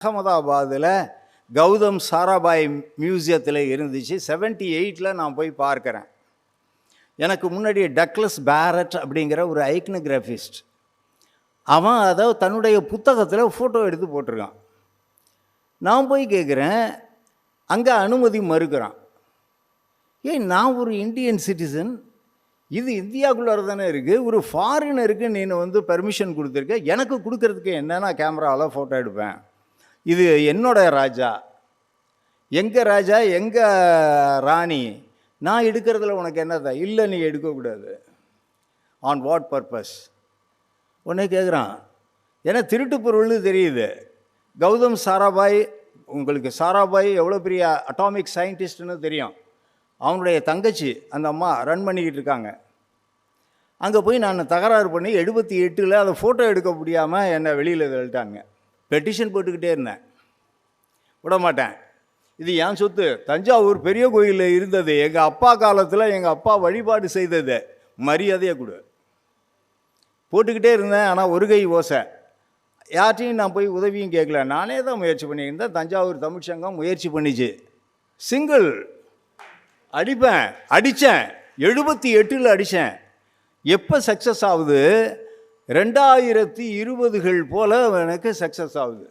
அகமதாபாத்தில் கௌதம் சாராபாய் மியூசியத்தில் இருந்துச்சு. 78 நான் போய் பார்க்குறேன். எனக்கு முன்னாடி டக்ளஸ் பேரட் அப்படிங்கிற ஒரு ஐக்னோகிராஃபிஸ்ட், அவன் அதை தன்னுடைய புத்தகத்தில் ஃபோட்டோ எடுத்து போட்டிருக்கான். நான் போய் கேட்குறேன், அங்கே அனுமதி மறுக்கிறான். நான் ஒரு இந்தியன் சிட்டிசன், இது இந்தியாவுக்குள்ளார தானே இருக்குது, ஒரு ஃபாரினருக்கு நீ பெர்மிஷன் கொடுத்துருக்க, எனக்கு கொடுக்கறதுக்கு என்னன்னா கேமராவில் ஃபோட்டோ எடுப்பேன், இது என்னோட ராஜா, எங்கள் ராஜா, எங்கள் ராணி, நான் எடுக்கிறதுல உனக்கு என்னதான்? இல்லை, நீ எடுக்கக்கூடாது. On what purpose? உடனே கேட்குறான். ஏன்னா திருட்டு பொருள்னு தெரியுது. கௌதம் சாராபாய், உங்களுக்கு சாராபாய் எவ்வளோ பெரிய அட்டாமிக் சயின்டிஸ்ட்னு தெரியும். அவனுடைய தங்கச்சி அந்த அம்மா ரன் பண்ணிக்கிட்டு இருக்காங்க. அங்கே போய் நான் தகராறு பண்ணி 78 அதை ஃபோட்டோ எடுக்க முடியாமல் என்னை வெளியில் தள்ளிட்டாங்க. பெட்டிஷன் போட்டுக்கிட்டே இருந்தேன், விட மாட்டேன். இது என் சொத்து, தஞ்சாவூர் பெரிய கோயிலில் இருந்தது, எங்கள் அப்பா காலத்தில் எங்கள் அப்பா வழிபாடு செய்தது, மரியாதையை கொடு. போட்டுக்கிட்டே இருந்தேன். ஆனால் ஒரு கை ஓசை, யார்ட்டையும் நான் போய் உதவியும் கேட்கல. நானே தான் முயற்சி பண்ணியிருந்தேன். தஞ்சாவூர் தமிழ் சங்கம் முயற்சி பண்ணிச்சு. சிங்கிள் அடிப்பேன், அடித்தேன், 78 அடித்தேன். எப்போ சக்ஸஸ் ஆகுது? 2020கள் போல் எனக்கு சக்ஸஸ் ஆகுது.